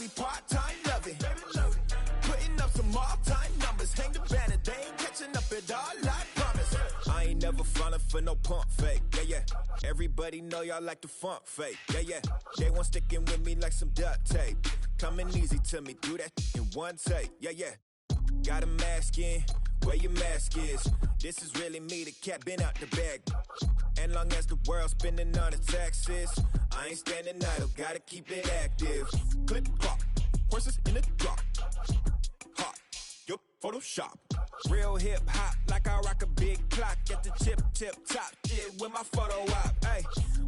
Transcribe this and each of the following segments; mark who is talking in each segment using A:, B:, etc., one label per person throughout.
A: be part-time loving. Putting up some all-time numbers. Hang the banner, they ain't catching up at all, I promise. I ain't never falling for no pump fake, yeah. Everybody know y'all like the funk fake, yeah. They want sticking with me like some duct tape. Coming easy to me, do that in one take, yeah. Got a mask in, where your mask is. This is really me, the cat been out the bag. And long as the world's spending on the taxes, I ain't standing idle, gotta keep it active. Clip clock, horses in the drop. Hot, yo, Photoshop. Real hip hop, like I rock a big clock at the tip top. Shit with my photo op. Hey,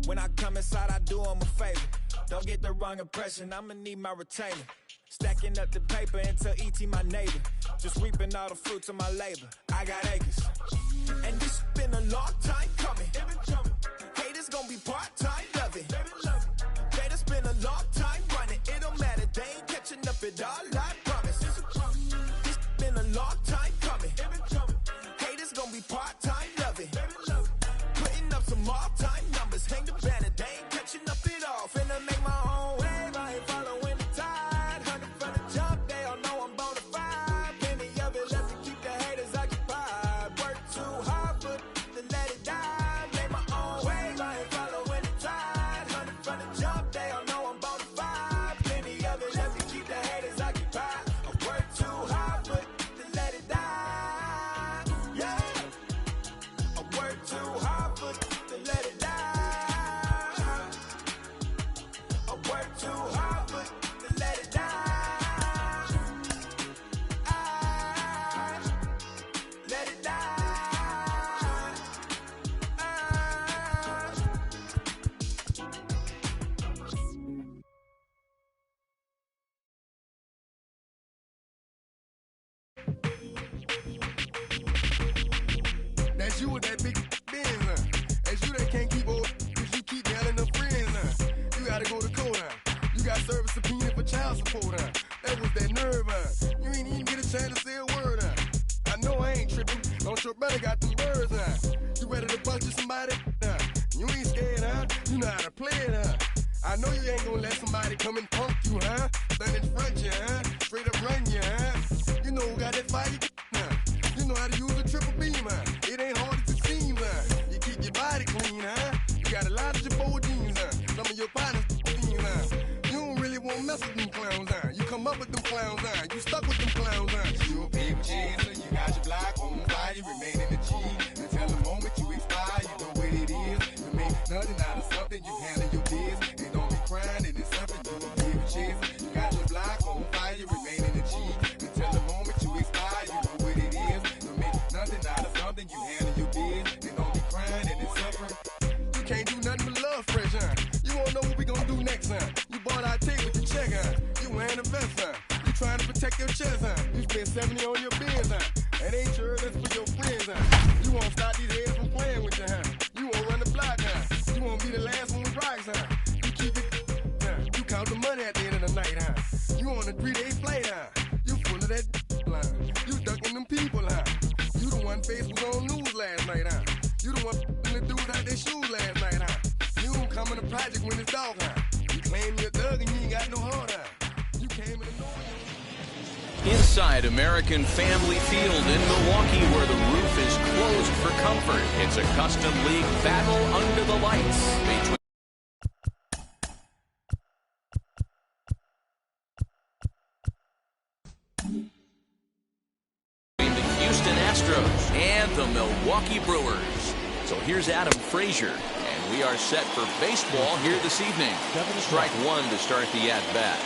A: when I come inside, I do 'em a favor. Don't get the wrong impression, I'ma need my retainer. Stacking up the paper until E.T. my neighbor. Just reaping all the fruits of my labor. I got acres. And this been a long time coming. Haters gonna be part-time loving. They just been a long time running. It don't matter, they ain't catching up at all, I promise. This been a long time coming. Haters gonna be part-time loving. Putting up some all-time numbers. Hang the banner, they ain't catching up at all. Finna make my own wave, I ain't following the tide. 100 from the jump, they all know I'm bona fide. Plenty of it left to keep the haters occupied. Work too hard for to let it die. Make my own wave, I ain't following the tide. 100 from the jump, they all know I'm bona fide. Plenty of it left to keep the haters occupied. I work too hard for to let it die. Yeah, I work too hard for to let it die. I work too hard for to let it die. Let it die.
B: That's you with that big Benz, huh? That's you that can't keep old, cause you keep yelling them friends, huh? You gotta go to court, huh? You got service subpoena for child support, huh? That was that nerve, huh? You ain't even get a chance to say a word, huh? I know I ain't tripping, don't your brother got them birds, huh? You ready to bust you somebody, huh? You ain't scared, huh? You know how to play it, huh? I know you ain't gonna let somebody come and punk you, huh? Stand in front you, huh? Straight up run you, huh? You know who got that fire, huh? You know how to use a triple beam, huh? It ain't hard as it seems, huh? You keep your body clean, huh? You got a lot of your jeans, huh? Some of your partners, huh? You don't really want to mess with them clowns, huh? You come up with them clowns, huh? You stuck with them clowns, huh? You a paper chaser, you got your block on fire, you remain in the G. Until the moment you expire, you know what it is. You make nothing out of something, you handle your biz. And don't be crying, and it's something you a paper chaser. You got your block on fire, you remain in the G. Until the moment you expire, you know what it is. You make nothing out of something, you handle your biz. And don't be crying, and it's suffering. You can't do nothing but love fresh, huh? You won't know what we gonna do next, huh? You bought our tape with your check, huh? You wearing a vest, huh? You trying to protect your chest, huh? You spent 70 on your Benz, huh? That ain't sure that's for your friends, huh? You won't stop these heads from playing with you, huh? You won't run the block, huh? You won't be the last one with rocks, huh? You keep it, huh? You count the money at the end of the night, huh? You on a 3-day flight, huh? You full of that line. You ducking them people, huh? You the one face was on news last night, huh? You the one the dudes out their shoes last night, huh? You don't come in the project when it's dark, huh? You claim you're a thug and you ain't got no heart, huh? You came in the north.
C: Inside American Family Field in Milwaukee, where the roof is closed for comfort, it's a custom league battle under the lights between the Houston Astros and the Milwaukee Brewers. So here's Adam Frazier, and we are set for baseball here this evening. Strike one to start the at-bat.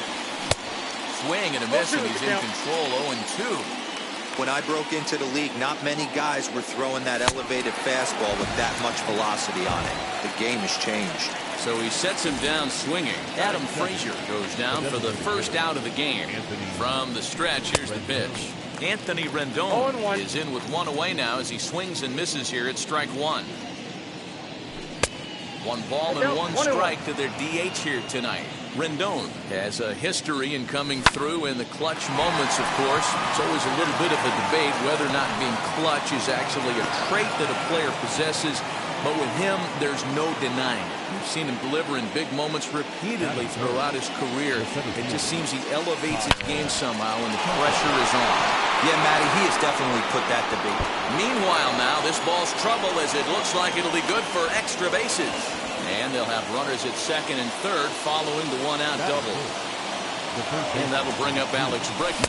C: Swing and a miss, and he's in control, 0-2.
D: When I broke into the league, not many guys were throwing that elevated fastball with that much velocity on it. The game has changed.
C: So he sets him down swinging. Adam Frazier goes down for the first out of the game. From the stretch, here's the pitch. Anthony Rendon is in with one away now as he swings and misses here at strike one. One ball and one strike to their DH here tonight. Rendon has a history in coming through in the clutch moments, of course. It's always a little bit of a debate whether or not being clutch is actually a trait that a player possesses But with him, there's no denying it. We've seen him deliver in big moments repeatedly throughout his career. It just seems he elevates his game somehow when the pressure is on.
D: Yeah, Matty, he has definitely put that to bait.
C: Meanwhile now, this ball's trouble as it looks like it'll be good for extra bases. And they'll have runners at second and third following the one-out double. And that'll bring up Alex Bregman.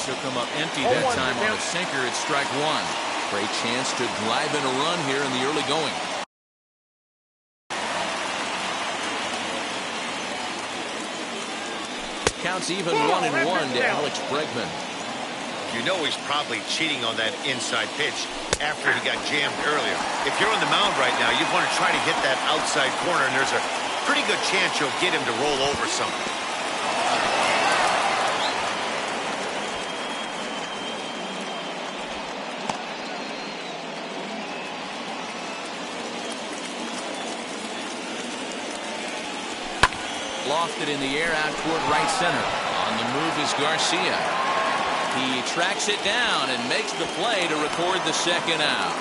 C: He'll come up empty that time on a sinker at strike one. Great chance to drive in a run here in the early going. Counts even 1-1 to Alex Bregman.
E: You know he's probably cheating on that inside pitch after he got jammed earlier. If you're on the mound right now, you want to try to hit that outside corner, and there's a pretty good chance you'll get him to roll over something.
C: Lofted in the air out toward right center. On the move is Garcia. He tracks it down and makes the play to record the second out.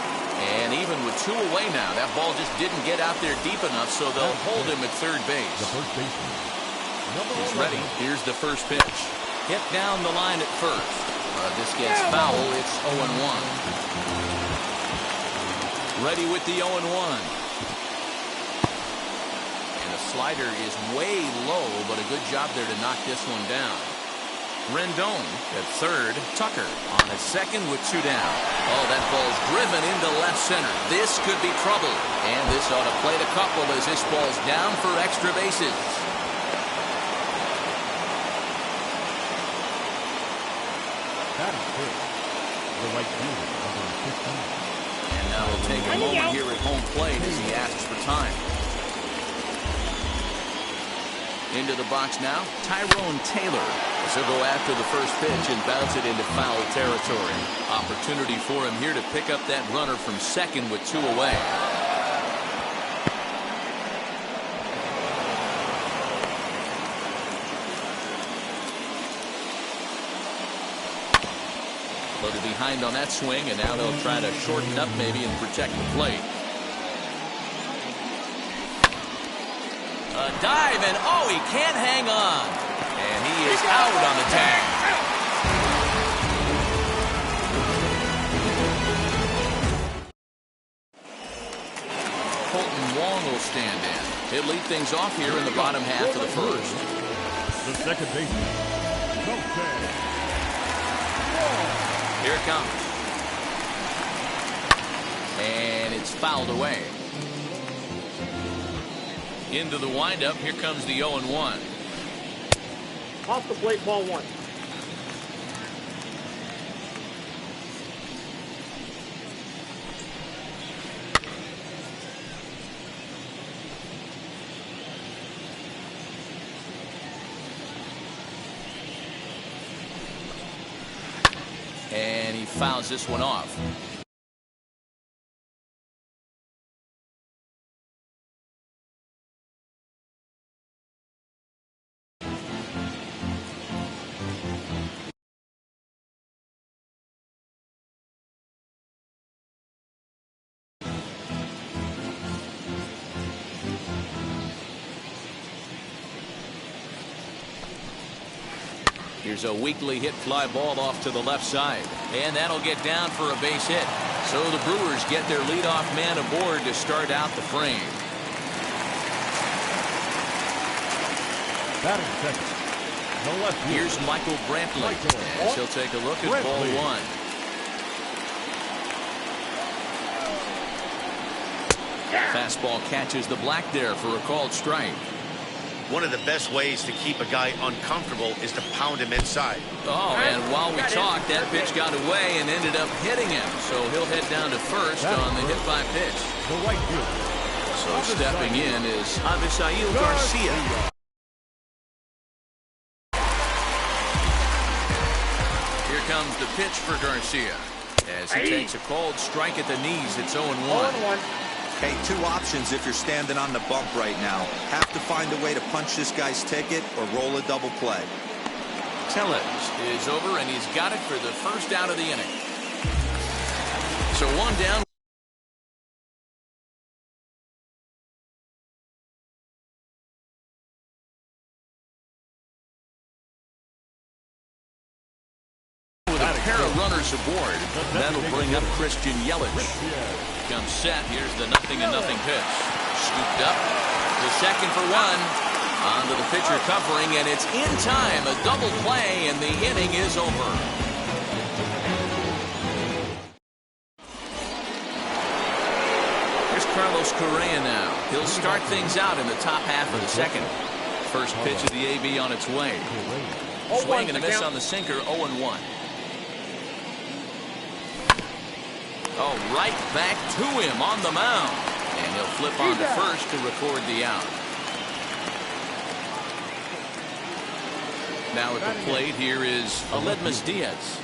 C: And even with two away now, that ball just didn't get out there deep enough, so they'll hold him at third base. He's ready. Here's the first pitch. Hit down the line at first. This gets foul. It's 0-1. Ready with the 0-1. Slider is way low, but a good job there to knock this one down. Rendon at third. Tucker on at second with two down. Oh, that ball's driven into left center. This could be trouble. And this ought to play a couple as this ball's down for extra bases.
F: That is good. The right fielder, number 15.
C: And now we'll take a moment here at home plate as he asks for time. Into the box now, Tyrone Taylor. As he'll go after the first pitch and bounce it into foul territory. Opportunity for him here to pick up that runner from second with two away. Loaded behind on that swing, and now they'll try to shorten up maybe and protect the plate. A dive, and oh, he can't hang on. And he is out on the tag. Colton Wong will stand in. He'll lead things off here in the bottom half of the first.
F: The second baseman.
C: Here it comes. And it's fouled away. Into the windup, here comes the 0-1.
G: Off the plate, ball one.
C: And he fouls this one off. Here's a weakly hit fly ball off to the left side. And that'll get down for a base hit. So the Brewers get their leadoff man aboard to start out the frame.
F: Batting second. The left field.
C: Here's Michael Brantley. As he'll take a look at ball one. Fastball catches the black there for a called strike.
E: One of the best ways to keep a guy uncomfortable is to pound him inside.
C: Oh, and while we talked, that pitch got away and ended up hitting him. So he'll head down to first on the hit by pitch.
F: The right field.
C: So stepping in is Avisail Garcia. Here comes the pitch for Garcia. As he takes a called strike at the knees, it's 0-1.
D: Hey, two options if you're standing on the bump right now. Have to find a way to punch this guy's ticket or roll a double play.
C: Tellez is over, and he's got it for the first out of the inning. So one down. pair of runners aboard. That'll bring up Christian Yelich. Comes set. Here's the 0-0 pitch. Scooped up. The second for one. Onto the pitcher covering, and it's in time. A double play, and the inning is over. Here's Carlos Correa now. He'll start things out in the top half of the second. First pitch of the AB on its way. Swing and a miss on the sinker, 0-1. Oh, right back to him on the mound. And he'll flip on to first to record the out. Now at the plate, here is Aledmus Diaz.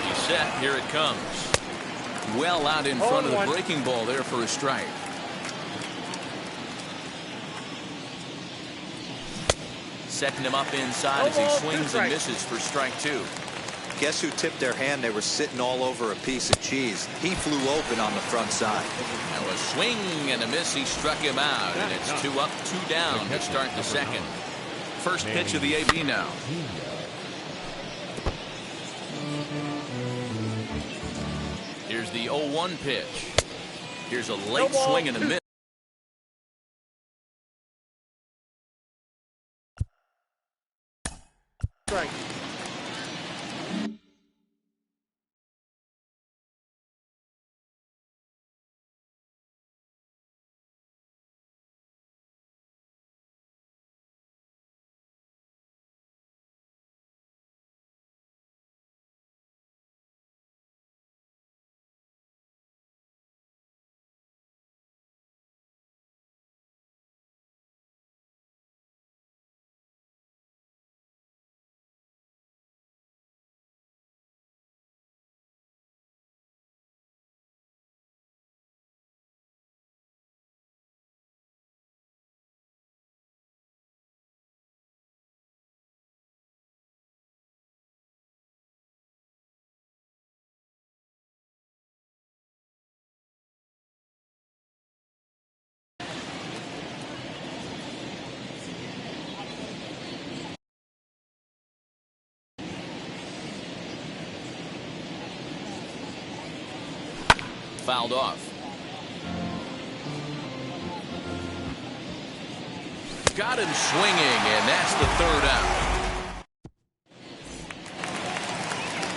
C: He's set. Here it comes. Well out in front of the breaking ball there for a strike. Setting him up inside as he swings and misses for strike two.
D: Guess who tipped their hand? They were sitting all over a piece of cheese. He flew open on the front side.
C: Now a swing and a miss. He struck him out, and it's 2 up, 2 down to start the second. First pitch of the AB now. Here's the 0-1 pitch. Here's a late swing and a miss.
G: Strike.
C: Fouled off. Got him swinging, and that's the third out.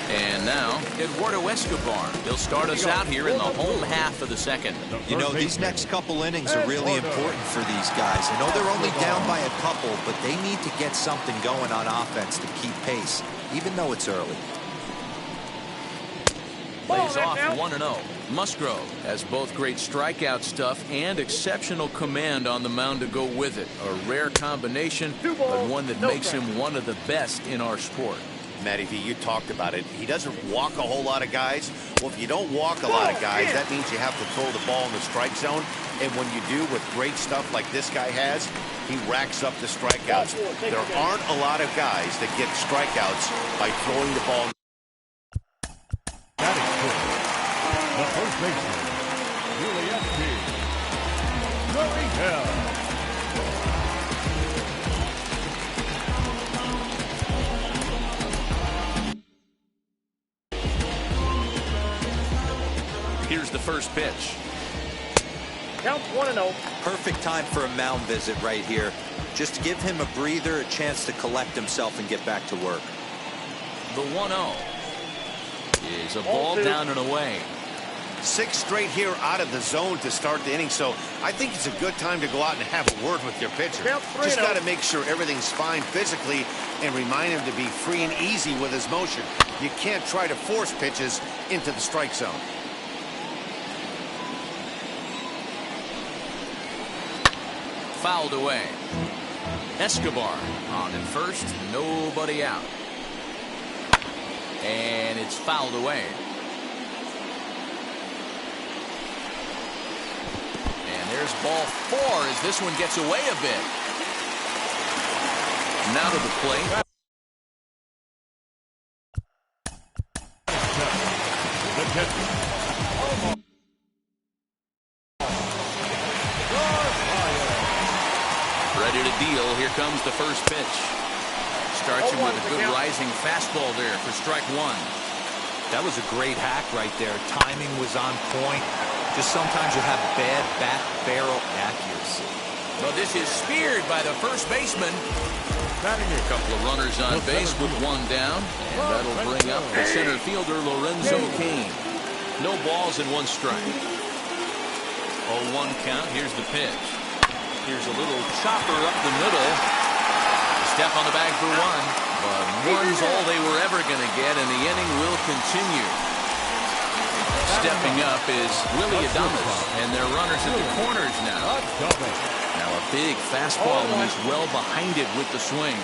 C: And now, Eduardo Escobar. He'll start us out here in the home half of the second.
D: You know, these next couple innings are really important for these guys. I know they're only down by a couple, but they need to get something going on offense to keep pace, even though it's early.
C: Lays off 1-0. Musgrove has both great strikeout stuff and exceptional command on the mound to go with it. A rare combination, but one that makes him one of the best in our sport.
E: Matty V, you talked about it. He doesn't walk a whole lot of guys. Well, if you don't walk a lot of guys, that means you have to throw the ball in the strike zone. And when you do with great stuff like this guy has, he racks up the strikeouts. There aren't a lot of guys that get strikeouts by throwing the ball.
F: That is good. The first baseman, Julius P.
C: Here's the first pitch.
G: Counts 1-0.
D: Perfect time for a mound visit right here. Just to give him a breather, a chance to collect himself and get back to work.
C: The 1-0 is a ball down and away.
E: 6 straight here out of the zone to start the inning, so I think it's a good time to go out and have a word with your pitcher. Just got to make sure everything's fine physically and remind him to be free and easy with his motion. You can't try to force pitches into the strike zone.
C: Fouled away. Escobar on at first, nobody out. And it's fouled away. And there's ball 4 as this one gets away a bit. Now to the plate. Ready to deal. Here comes the first pitch. Starts him with a good rising fastball there for strike one.
D: That was a great hack right there. Timing was on point. Just sometimes you have bad bat barrel accuracy.
C: Well, this is speared by the first baseman. A couple of runners on base with one down. And that'll bring up the center fielder, Lorenzo Cain. No balls and one strike. 0-1 count. Here's the pitch. Here's a little chopper up the middle. Step on the bag for one. But one's all they were ever going to get, and the inning will continue. Stepping up is Willie Adames, and they're runners at the corners now. Now a big fastball, and he's well behind it with the swing.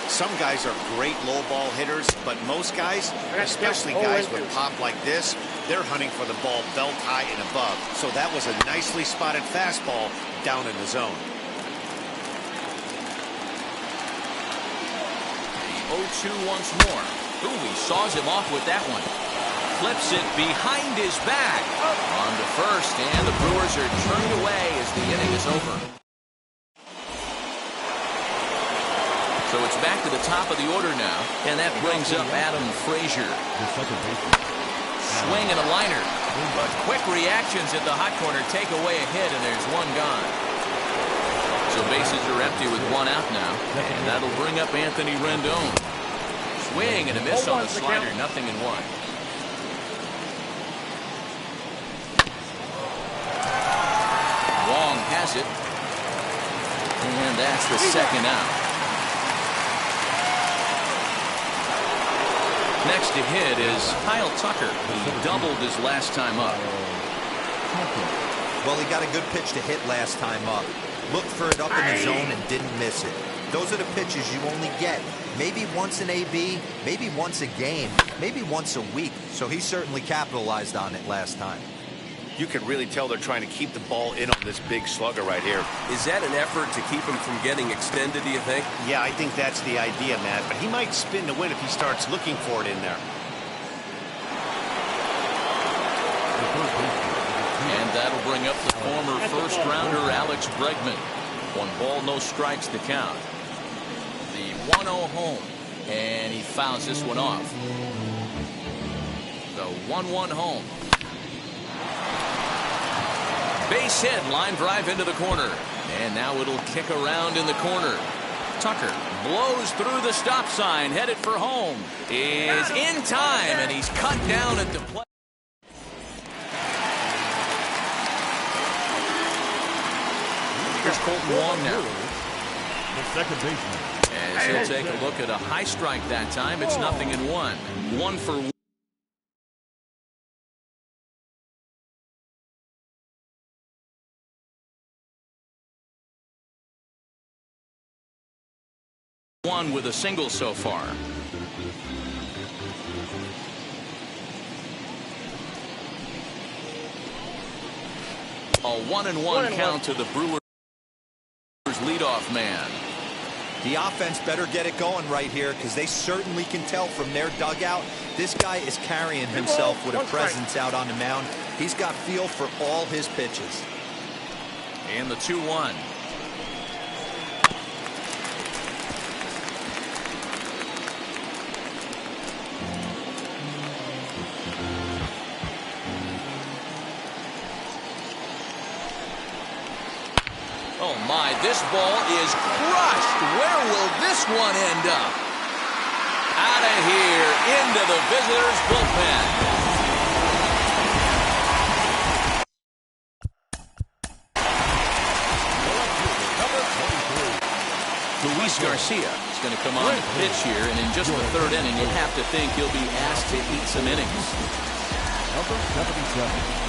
E: Some guys are great low ball hitters, but most guys, especially guys with pop like this, they're hunting for the ball belt high and above. So that was a nicely spotted fastball down in the zone.
C: 0-2 once more. Ooh, he saws him off with that one. Flips it behind his back. On to first, and the Brewers are turned away as the inning is over. So it's back to the top of the order now, and that brings up Adam Frazier. Swing and a liner, but quick reactions at the hot corner take away a hit, and there's one gone. So bases are empty with one out now, and that'll bring up Anthony Rendon. Swing and a miss on the slider, 0-1. Wong has it, and that's the second out. Next to hit is Kyle Tucker. He doubled his last time up.
D: Well, he got a good pitch to hit last time up. Looked for it up in the zone and didn't miss it. Those are the pitches you only get maybe once an AB, maybe once a game, maybe once a week. So he certainly capitalized on it last time.
E: You can really tell they're trying to keep the ball in on this big slugger right here.
H: Is that an effort to keep him from getting extended, do you think?
E: Yeah, I think that's the idea, Matt. But he might spin to win if he starts looking for it in there.
C: And that'll bring up the former first-rounder Alex Bregman. 1 ball, no strikes to count. The 1-0 home, and he fouls this one off. The 1-1 home. Base hit, line drive into the corner. And now it'll kick around in the corner. Tucker blows through the stop sign, headed for home. Is in time, and he's cut down at the plate. Here's Colton Wong now.
F: The second baseman.
C: As he'll take a look at a high strike that time, it's 0-1. 1 for 1 with a single so far. A 1-1 count to the Brewers leadoff man.
D: The offense better get it going right here, because they certainly can tell from their dugout this guy is carrying himself with a presence out on the mound. He's got feel for all his pitches.
C: And the 2-1. Oh my, this ball is crushed. Where will this one end up? Out of here, into the visitors' bullpen. Luis Garcia is going to come on to pitch here, and in just the third inning, you have to think he'll be asked to eat some innings.
F: Number 77.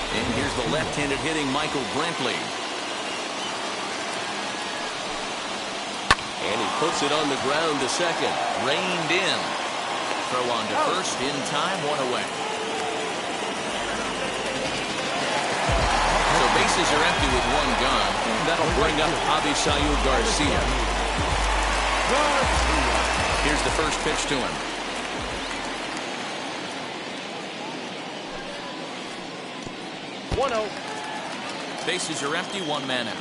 C: And here's the left-handed hitting Michael Brantley. And he puts it on the ground to second. Reined in. Throw on to first in time, 1 away. So bases are empty with 1 gone. And that'll bring up Avisail Garcia. Here's the first pitch to him. Bases are empty, 1 man out.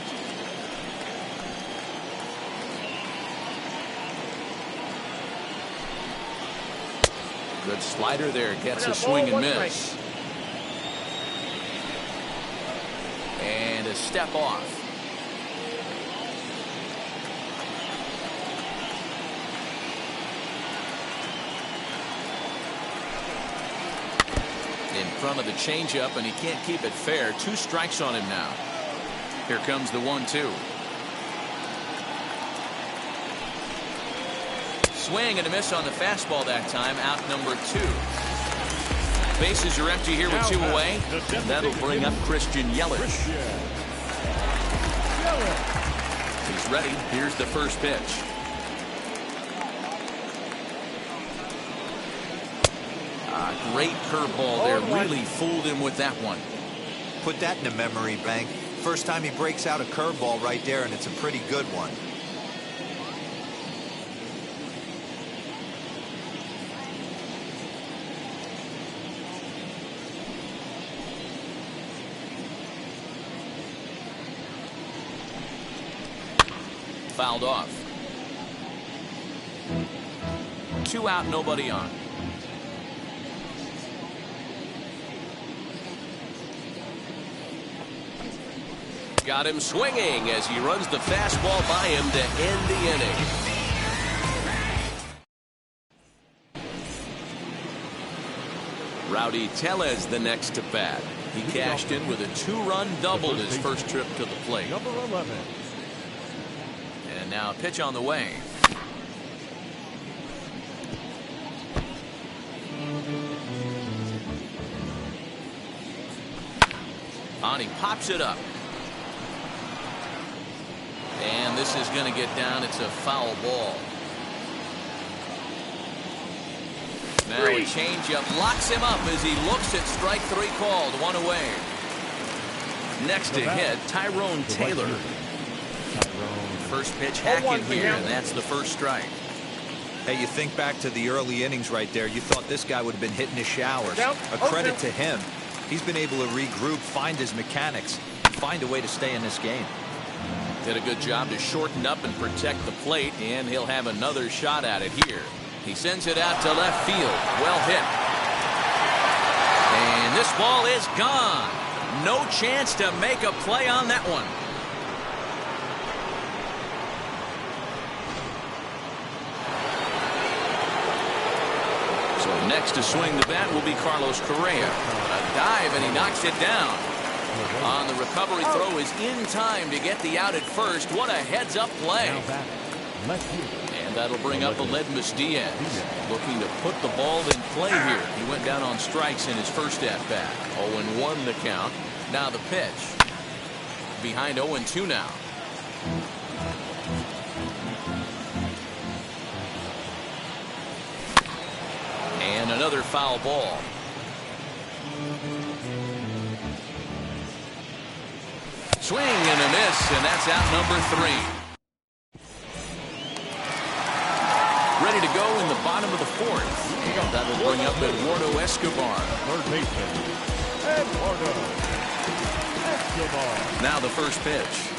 C: Good slider there. Gets a swing and miss. And a step off. In front of the changeup, and he can't keep it fair. 2 strikes on him now. Here comes the 1-2. Swing and a miss on the fastball that time. Out number 2. Bases are empty here with 2 away. That'll bring up Christian Yelich. He's ready. Here's the first pitch. Great curveball there. Really fooled him with that one.
D: Put that in a memory bank. First time he breaks out a curveball right there, and it's a pretty good one.
C: Fouled off. 2 out, nobody on. Got him swinging as he runs the fastball by him to end the inning. Rowdy Tellez the next to bat. He cashed in with a 2-run double his first trip to the plate.
F: Number 11.
C: And now a pitch on the way. On, he pops it up. And this is going to get down. It's a foul ball. Now a changeup locks him up as he looks at strike 3 called. 1 away. Next to hit, Tyrone Taylor. First pitch hacking here, and that's the first strike.
D: Hey, you think back to the early innings right there. You thought this guy would have been hitting his showers. A credit to him. He's been able to regroup, find his mechanics, and find a way to stay in this game.
C: Did a good job to shorten up and protect the plate, and he'll have another shot at it here. He sends it out to left field. Well hit. And this ball is gone. No chance to make a play on that one. So next to swing the bat will be Carlos Correa. A dive, and he knocks it down. On the recovery throw is in time to get the out at first. What a heads-up play. And that'll bring up Aledmus Diaz. Looking to put the ball in play here. He went down on strikes in his first at-bat. 0-1 the count. Now the pitch. Behind 0-2 now. And another foul ball. Swing and a miss, and that's out number 3. Ready to go in the bottom of the 4th. And that'll bring up Eduardo Escobar.
F: Third baseman, Eduardo Escobar.
C: Now the first pitch.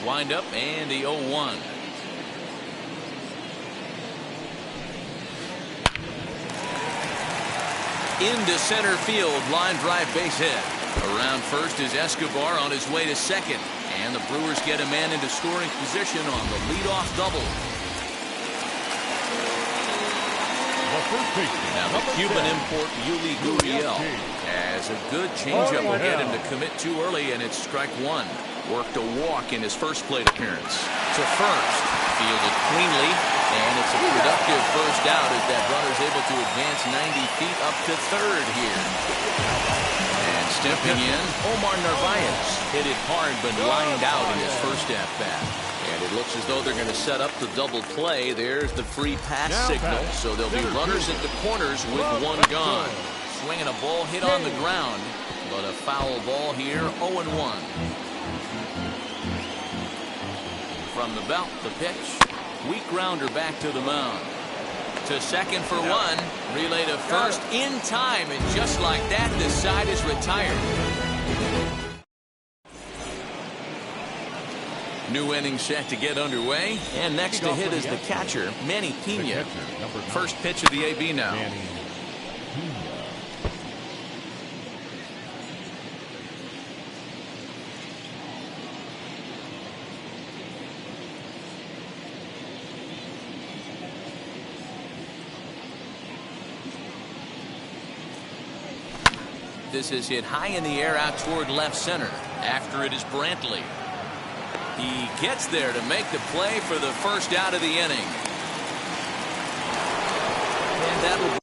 C: Wind up and the 0-1. Into center field, line drive base hit. Around first is Escobar on his way to second, and the Brewers get a man into scoring position on the leadoff double. Now the Cuban import Yuli Gurriel has a good changeup will get him to commit too early, and it's strike 1. Worked a walk in his first plate appearance. To first, fielded cleanly, and it's a productive first out as that runner's able to advance 90 feet up to third here. And stepping in, Omar Narvaez hit it hard but lined out in his first at-bat. And it looks as though they're going to set up the double play. There's the free pass signal, so there'll be runners at the corners with 1 gone. Swinging a ball hit on the ground, but a foul ball here, 0-1. From the belt, the pitch. Weak grounder back to the mound. to second for one. Relay to first in time, and just like that, the side is retired. New inning set to get underway, and next to hit is the catcher, Manny Pena. First pitch of the AB now. This is hit high in the air out toward left center. After it is Brantley. He gets there to make the play for the first out of the inning. And that'll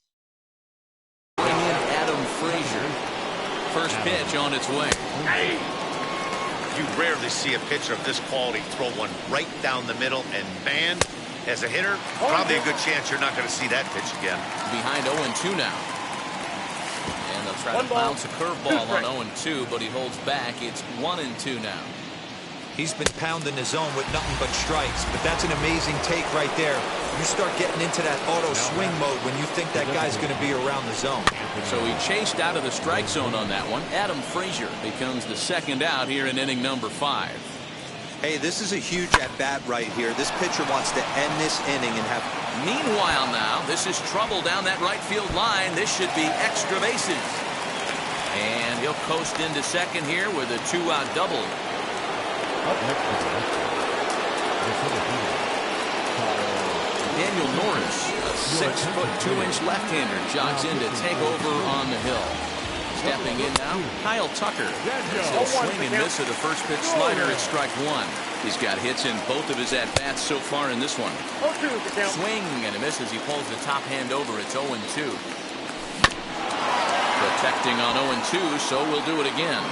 C: bring in Adam Frazier. First pitch on its way.
E: You rarely see a pitcher of this quality throw one right down the middle, and man, as a hitter, probably a good chance you're not going to see that pitch again.
C: Behind 0-2 now. And they'll try to bounce a curveball on 0-2, but he holds back. It's 1-2 now.
D: He's been pounding the zone with nothing but strikes, but that's an amazing take right there. You start getting into that auto swing mode when you think that guy's going to be around the zone.
C: So he chased out of the strike zone on that one. Adam Frazier becomes the second out here in inning number 5.
D: Hey, this is a huge at-bat right here. This pitcher wants to end this inning and have...
C: Meanwhile now, this is trouble down that right field line. This should be extra bases. And he'll coast into second here with a 2-out double. Daniel Norris, a 6-foot 2-inch left-hander, jogs in to take over on the hill. Stepping in now, Kyle Tucker. He'll swing and miss at a first pitch slider at strike one. He's got hits in both of his at-bats so far in this one. Swing and a miss as he pulls the top hand over. It's 0-2. Protecting on 0-2, so we'll do it again.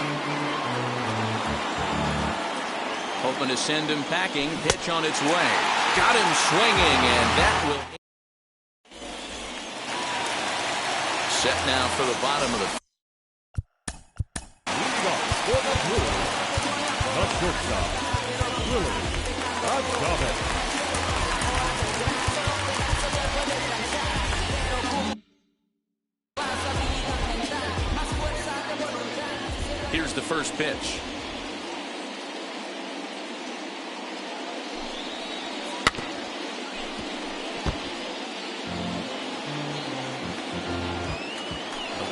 C: Hoping to send him packing. Pitch on its way. Got him swinging, and that will... Set now for the bottom of the... Here's the first pitch.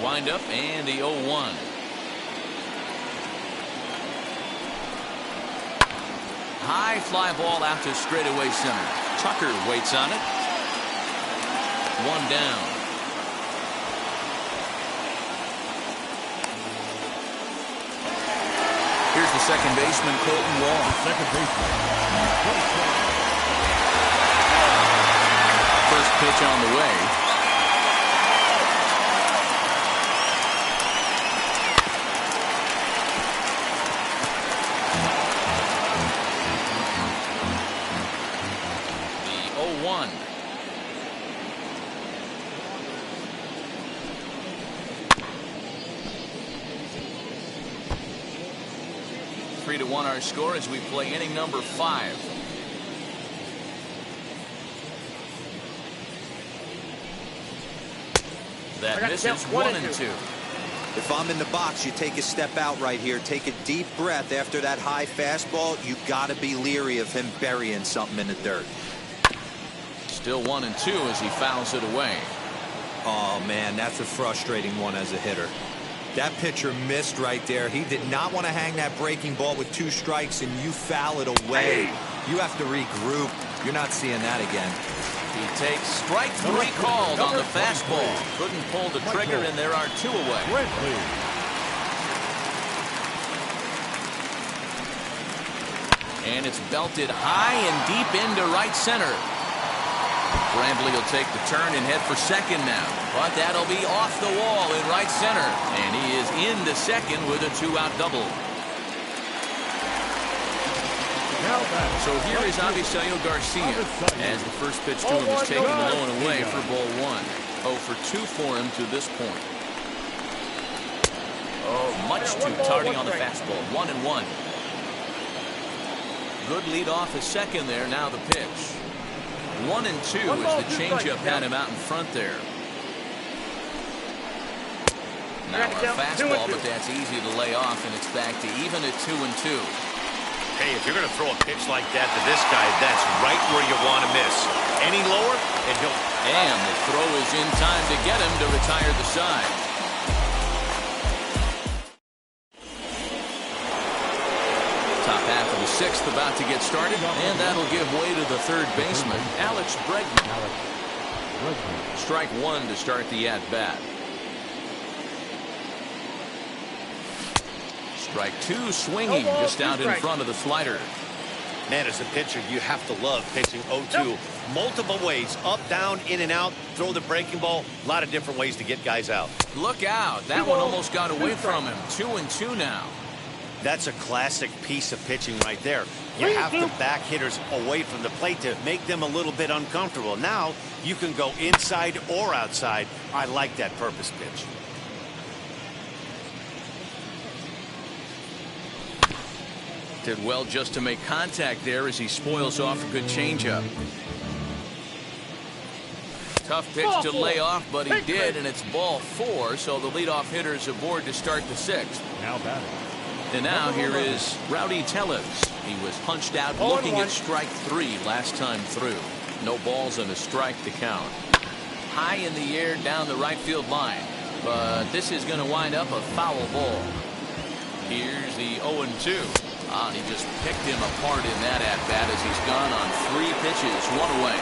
C: Wind up and the 0-1. High fly ball out to straightaway center. Tucker waits on it. One down. Here's the second baseman, Colton Wall.
F: Second baseman.
C: First pitch on the way. The 0-1. Three to 1 our score as we play inning number 5. That misses 1-2.
D: If I'm in the box, you take a step out right here. Take a deep breath after that high fastball. You got to be leery of him burying something in the dirt.
C: Still 1-2 as he fouls it away.
D: Oh, man, that's a frustrating one as a hitter. That pitcher missed right there. He did not want to hang that breaking ball with 2 strikes, and you foul it away. You have to regroup. You're not seeing that again.
C: He takes strike 3 called on the fastball. Couldn't pull the trigger, and there are 2 away. And it's belted high and deep into right center. Brantley will take the turn and head for second now. But that'll be off the wall in right center. And he is into second with a 2-out double. So here is Avisail Garcia as the first pitch to him is taken low and away for ball 1. 0 for 2 for him to this point. Oh, much too tardy on the fastball. 1-1. Good lead off his second there. Now the pitch. 1-2 as the changeup had him out in front there. Now a fastball, but that's easy to lay off, and it's back to even at 2-2.
E: Hey, if you're going to throw a pitch like that to this guy, that's right where you want to miss. Any lower, and he'll...
C: And the throw is in time to get him to retire the side. Top half of the sixth about to get started, and that'll give way to the third baseman, Alex Bregman. Strike one to start the at-bat. Strike two, swinging just out in front of the slider.
E: Man, as a pitcher, you have to love pitching 0-2. Multiple ways, up, down, in and out, throw the breaking ball. A lot of different ways to get guys out.
C: Look out. That one almost got away from him. 2-2 now.
E: That's a classic piece of pitching right there. You have to back hitters away from the plate to make them a little bit uncomfortable. Now, you can go inside or outside. I like that purpose pitch.
C: Did well just to make contact there as he spoils off a good changeup. Tough pitch to lay off, but he did, and it's ball 4, so the leadoff hitter is aboard to start the sixth.
F: Now batting.
C: And now here is Rowdy Tellez. He was punched out looking at strike 3 last time through. No balls and a strike to count. High in the air down the right field line, but this is going to wind up a foul ball. Here's the 0-2. He just picked him apart in that at-bat as he's gone on 3 pitches, 1 away.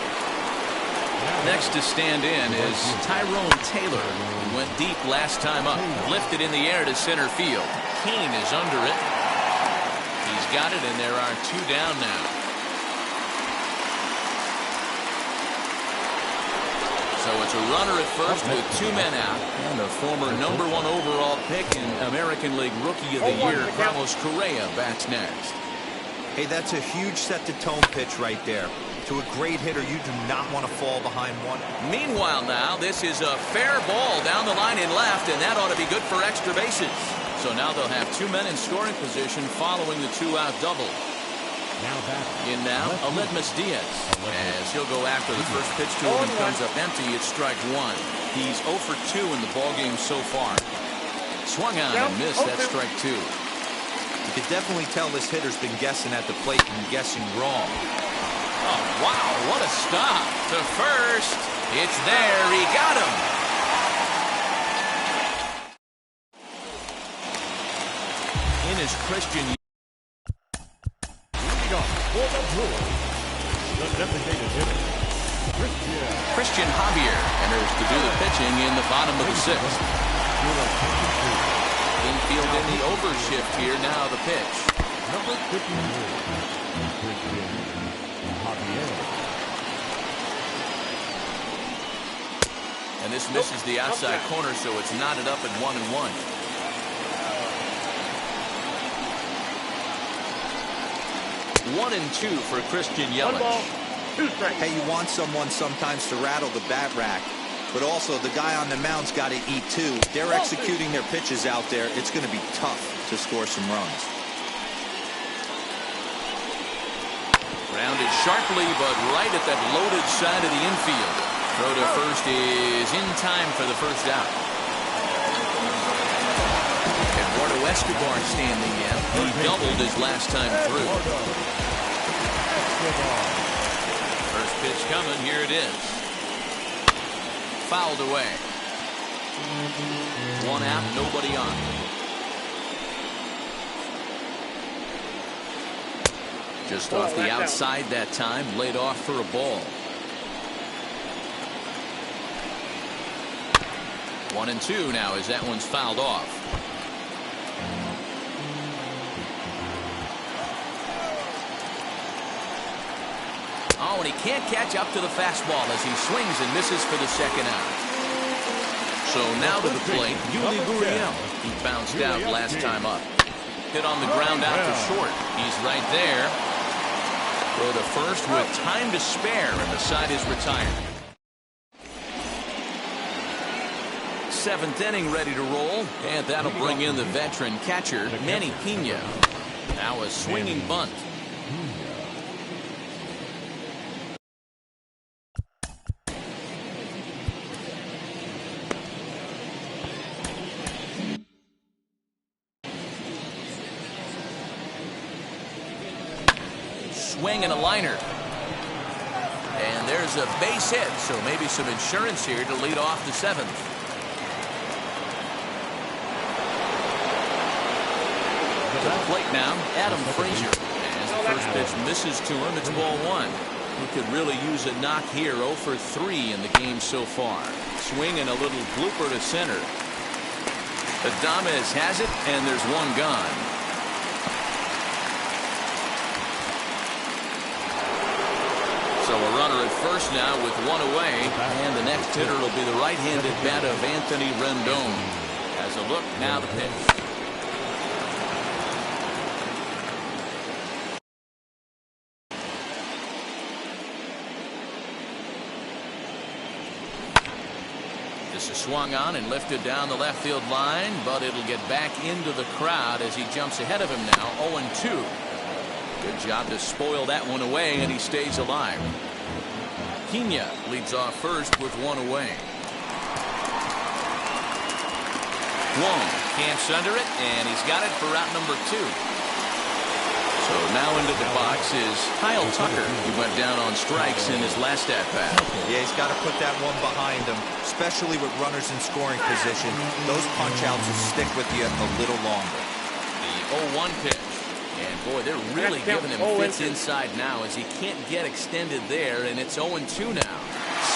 C: Next to stand in is Tyrone Taylor, who went deep last time up. Lifted in the air to center field. Kane is under it. He's got it, and there are 2 down now. So it's a runner at first with 2 men out. And the former #1 overall pick in American League Rookie of the Year, Carlos Correa, bats next.
D: Hey, that's a huge set-the-tone pitch right there. To a great hitter, you do not want to fall behind one.
C: Meanwhile now, this is a fair ball down the line in left, and that ought to be good for extra bases. So now they'll have 2 men in scoring position following the 2-out double. In now, Aledmus Diaz, as he'll go after the first pitch to him and comes up empty. It's strike 1. He's 0 for 2 in the ballgame so far. Swung on and missed. That's strike 2.
D: You can definitely tell this hitter's been guessing at the plate and guessing wrong.
C: Oh, wow, what a stop. To first. It's there. He got him. In is Christian.
F: For the Brewers, the designated hitter,
C: Christian Javier enters to do the pitching in the bottom of the 6th. Infield in the overshift here. Now the pitch.
F: Number 53, Christian Javier.
C: And this misses the outside corner, so it's knotted up at 1-1. One and 2 for Christian Yelich.
D: Hey, you want someone sometimes to rattle the bat rack, but also the guy on the mound's got to eat too. They're executing their pitches out there. It's going to be tough to score some runs.
C: Rounded sharply, but right at that loaded side of the infield. Throw to first is in time for the first out. Eduardo Escobar standing in. He doubled his last time through. First pitch coming. Here it is. Fouled away. 1 out, nobody on. Just off the outside that time. Laid off for a ball. 1-2 now as that one's fouled off. Oh, and he can't catch up to the fastball as he swings and misses for the second out. So now to the plate, Yuli Gurriel. He bounced out last time up. Hit on the ground out to short. He's right there. Throw to first with time to spare, and the side is retired. 7th inning ready to roll, and that'll bring in the veteran catcher, Manny Pena. Now a swinging bunt. swing and a liner. And there's a base hit, so maybe some insurance here to lead off the 7th. To the plate now, Adam Frazier. As the first pitch misses to him, it's ball 1. He could really use a knock here. 0 for 3 in the game so far. Swing and a little blooper to center. Adames has it, and there's one gone. So a runner at first now with one away, and the next hitter will be the right-handed bat of Anthony Rendon. As a look, now the pitch. This is swung on and lifted down the left field line, but it'll get back into the crowd as he jumps ahead of him now, 0-2. Good job to spoil that one away, and he stays alive. Tuya leads off first with one away. Wong camps under it, and he's got it for route number 2. So now into the box is Kyle Tucker, who went down on strikes in his last at-bat.
D: Yeah, he's got to put that one behind him, especially with runners in scoring position. Those punch-outs will stick with you a little longer.
C: The 0-1 pitch. And boy, they're really giving him fits inside now as he can't get extended there, and it's 0-2 now.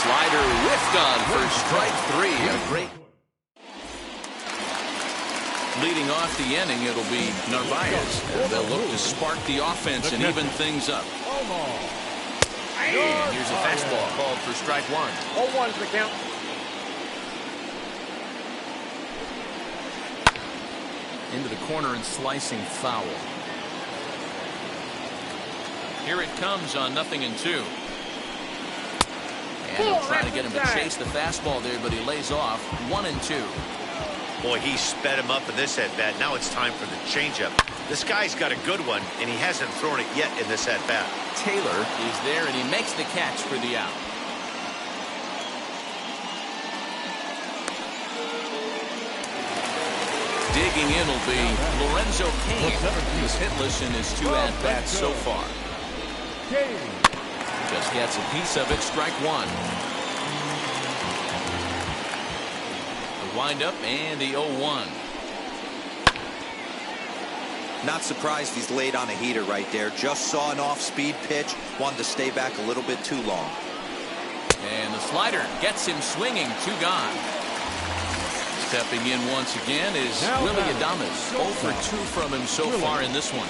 C: Slider whiffed on for strike 3. A great. Leading off the inning, it'll be Narvaez. They'll look to spark the offense and even things up. And here's a fastball called for strike 1.
G: 0-1's the count.
C: Into the corner and slicing foul. Here it comes on 0-2. And he'll try to get him to chase the fastball there, but he lays off 1-2.
E: Boy, he sped him up in this at-bat. Now it's time for the changeup. This guy's got a good one, and he hasn't thrown it yet in this at-bat.
C: Taylor is there, and he makes the catch for the out. Digging in will be Lorenzo Cain. He's hitless in his 2 at-bats so far. Just gets a piece of it, strike 1. The windup and the 0-1.
D: Not surprised he's laid on a heater right there. Just saw an off-speed pitch, wanted to stay back a little bit too long.
C: And the slider gets him swinging, 2 gone. Stepping in once again is Willie Adames. 0 for 2 from him so far in this one.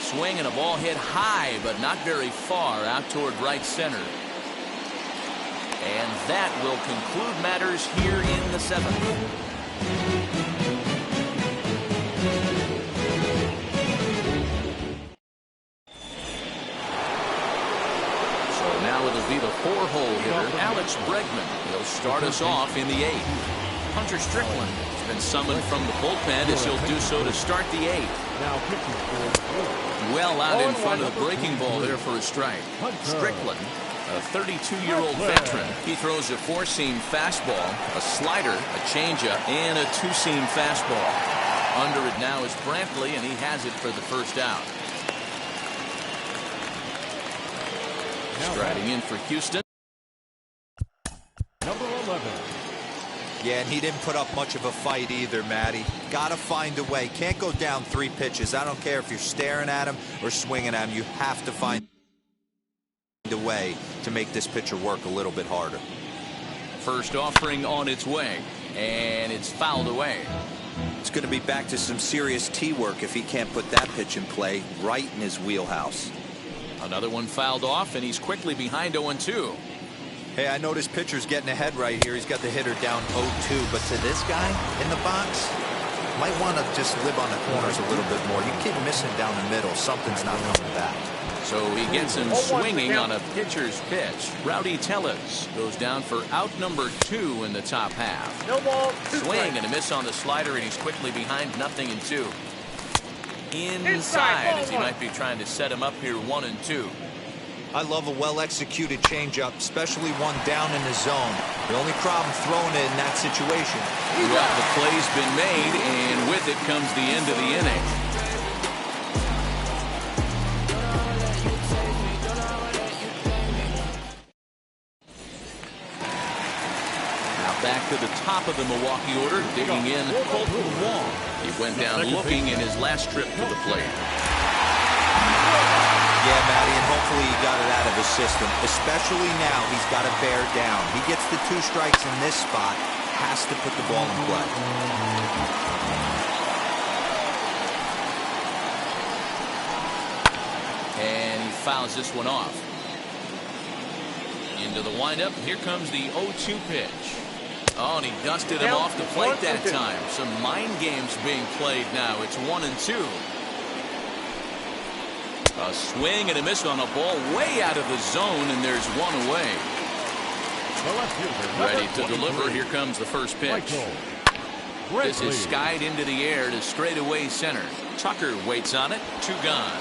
C: Swing and a ball hit high, but not very far out toward right center. And that will conclude matters here in the 7th. So now it'll be the 4-hole hitter, Alex Bregman. He'll start us off in the 8th. Hunter Strickland has been summoned from the bullpen as he'll do so to start the 8th. Well out in front of the breaking ball there for a strike. Strickland, a 32-year-old veteran. He throws a 4-seam fastball, a slider, a changeup, and a 2-seam fastball. Under it now is Brantley, and he has it for the first out. Striding in for Houston.
F: Number 11.
D: Yeah, and he didn't put up much of a fight either, Matty. Gotta find a way. Can't go down 3 pitches. I don't care if you're staring at him or swinging at him. You have to find a way to make this pitcher work a little bit harder.
C: First offering on its way, and it's fouled away.
D: It's going to be back to some serious tee work if he can't put that pitch in play right in his wheelhouse.
C: Another one fouled off, and he's quickly behind 0-2.
D: Hey, I know this pitcher's getting ahead right here. He's got the hitter down 0-2, but to this guy in the box, might want to just live on the corners a little bit more. You keep missing down the middle. Something's not coming back.
C: So he gets him swinging on a pitcher's pitch. Rowdy Tellez goes down for out number 2 in the top half.
G: No ball.
C: Swing and a miss on the slider, and he's quickly behind 0-2. Inside, as he might be trying to set him up here 1-2.
D: I love a well-executed changeup, especially one down in the zone. The only problem throwing it in that situation.
C: Well, the play's been made, and with it comes the end of the inning. back to the top of the Milwaukee order, digging in Colton Wong. He went down looking in his last trip to the plate.
D: Yeah, Matty, and hopefully he got it out of his system. Especially now, he's got to bear down. He gets the 2 strikes in this spot, has to put the ball in play.
C: And he fouls this one off. Into the windup. Here comes the 0-2 pitch. Oh, and he dusted him off the plate that time. Some mind games being played now. It's 1-2. A swing and a miss on a ball way out of the zone, and there's one away. Ready to deliver. Here comes the first pitch. This is skied into the air to straightaway center. Tucker waits on it. 2 gone.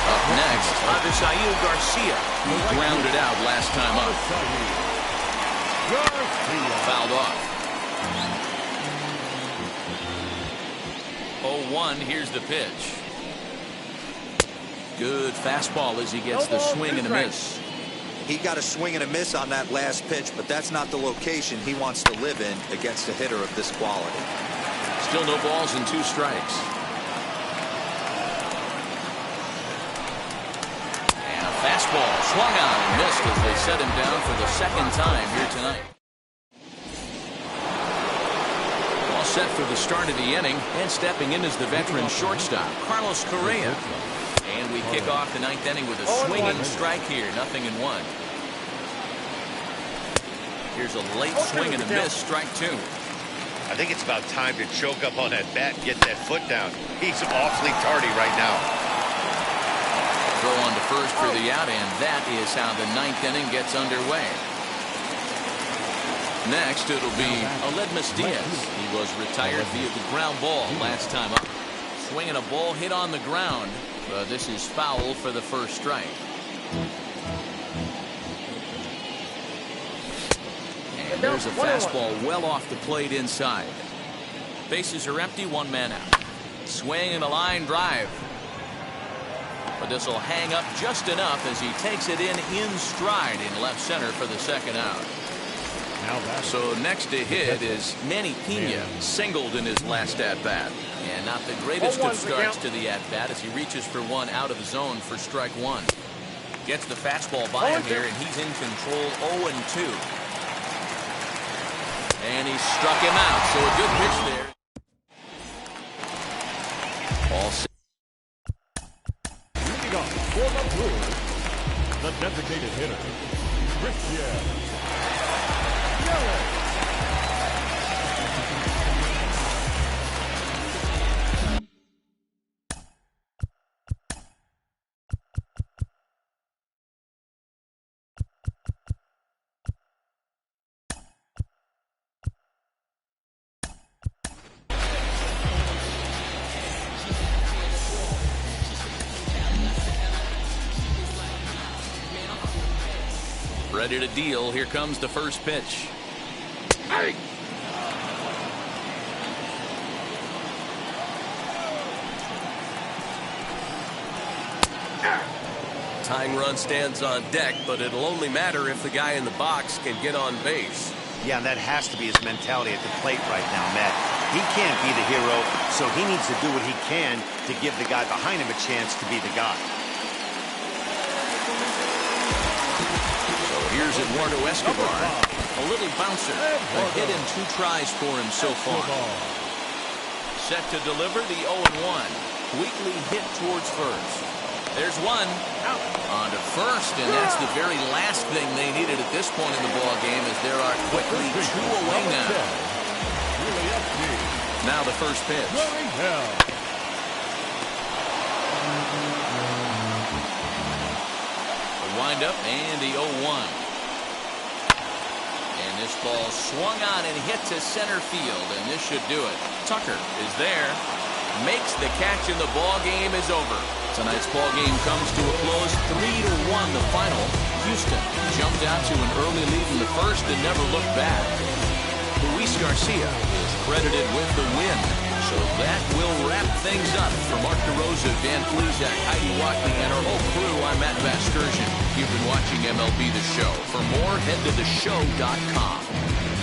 C: Up next, Avisail Garcia. He grounded out last time up. Fouled off. 0-1. Here's the pitch. Good fastball as he gets the swing and a miss.
D: He got a swing and a miss on that last pitch, but that's not the location he wants to live in against a hitter of this quality.
C: Still no balls and 2 strikes. And a fastball swung on and missed as they set him down for the 2nd time here tonight. All set for the start of the inning, and stepping in is the veteran shortstop, Carlos Correa. And we kick off the 9th inning with a swinging strike here, 0-1. Here's a late swing and a miss, strike 2.
E: I think it's about time to choke up on that bat and get that foot down. He's awfully tardy right now.
C: Throw on to first for the out, and that is how the 9th inning gets underway. Next, it'll be Aledmus Diaz. He was retired via the ground ball last time up. Swinging a ball hit on the ground. This is foul for the first strike. And there's a fastball well off the plate inside. Bases are empty, 1 man out. Swing and a line drive. But this will hang up just enough as he takes it in stride in left center for the 2nd out. So next to hit is Manny Pena, singled in his last at-bat. And not the greatest of starts to the at-bat as he reaches for one out of the zone for strike 1. Gets the fastball by him here, and he's in control, 0-2. And he struck him out, so a good pitch there. All set.
F: Leading off for the Brewers, the designated hitter, Christian.
C: Ready to deal. Here comes the first pitch. Hey.
H: Tying run stands on deck, but it'll only matter if the guy in the box can get on base.
E: Yeah, and that has to be his mentality at the plate right now, Matt. He can't be the hero, so he needs to do what he can to give the guy behind him a chance to be the guy.
C: Here's Eduardo Escobar. A little bouncer. A hit in 2 tries for him so far. Set to deliver the 0-1. Weakly hit towards first. There's one. Out. On to first, and that's the very last thing they needed at this point in the ball game, as there are quickly 2 away now. Now the first pitch. The windup and the 0-1. And this ball swung on and hit to center field, and this should do it. Tucker is there, makes the catch, and the ball game is over. Tonight's ball game comes to a close, 3-1 the final. Houston jumped out to an early lead in the first and never looked back. Luis Garcia is credited with the win. So that will wrap things up. For Mark DeRosa, Dan Plesac, Heidi Watley, and our whole crew, I'm Matt Vasgersian. You've been watching MLB The Show. For more, head to theshow.com.